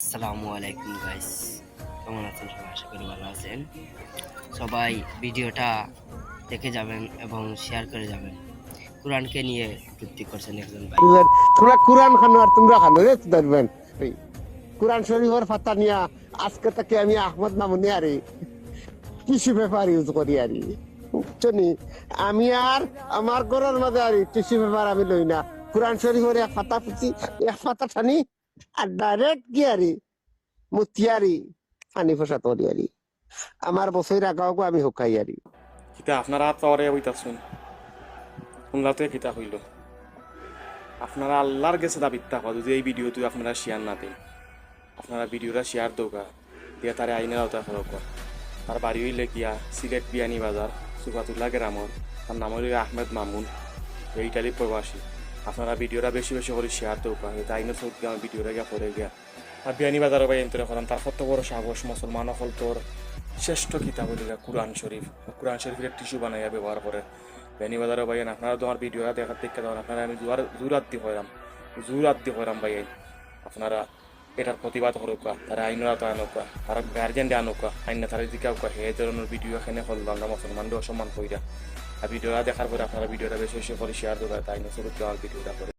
আসসালামু আলাইকুম গাইস, কেমন আছেন সবাই? আশা করি ভালো আছেন। সবাই ভিডিওটা দেখে যাবেন এবং শেয়ার করে যাবেন। কোরআনকে নিয়ে যুক্তি করছেন একজন ভাই। তোমরা কোরআন খানো আর তোমরা খানো রে ধরবেন কোরআন শরীফের ফাতা নিয়া আজকে তাকে আমি আহমদ মামুনি আরে টিস্যু পেপার ইউজ করি আরি বুঝছনি। আমি আর আমার ঘরের মাঝে আরি টিস্যু পেপার আমি লই না। কোরআন শরীফের এক ফাতা পুচি এক ফাতা টানি আর ডাইরেক্ট কি আরি মুতিয়ারি পানি ফসাত করি আরি আমার বছর আগাও আমি হুকাই আরি। কিতা আপনারা তরে হইতাছুন শুনলাতে কিতা হইল আপনারা আল্লাহর কাছে দাবিত্তা হওয়া যদি এই ভিডিও তুই আপনারা শেয়ার না দেন, আপনারা ভিডিওটা শেয়ার দৌকা দিয়া তারে আইনের আওতা ফরক তার বাড়ি হইলে গিয়া সিলেট বিয়ানি বাজার সুফাতুল্লাহ গ্রামর, তার নাম হইল আহমেদ মামুন, ইটালি প্রবাসী। আপনারা ভিডিওটা বেশি বেশি করে শেয়ার দৌকা এটা আইনের চৌক গিয়া ভিডিওটা গিয়া পরে গিয়া আর বিয়ানি বাজারের বাই এন্তরে করেন তার কত বড় সাহস মুসলমান হল তোর শ্রেষ্ঠ কিতাব হইল কোরআন শরীফ। কোরআন শরীফের টিস্যু বানাইয়া ব্যবহার করে বেনিবাজারও ভাইয়েন আপনারা তোমার ভিডিওটা দেখার দেখতে দেন। আপনারা আমি জোর আত্মি হইলাম ভাইয়েন আপনারা এটার প্রতিবাদ করুকা, তারা আইনের আওতা আনুকা, তারা গার্জেন দিয়ে আনুকা, আইন তারা জিকাউকা হে ধরনের ভিডিও এখানে করলো আমরা মুসলমানদের অসম্মান কইরা। আর ভিডিওটা দেখার পরে আপনারা ভিডিওটা বেশি বেশি করে শেয়ার দেবেন, তাই না শুরুতে আমার ভিডিওটা করে।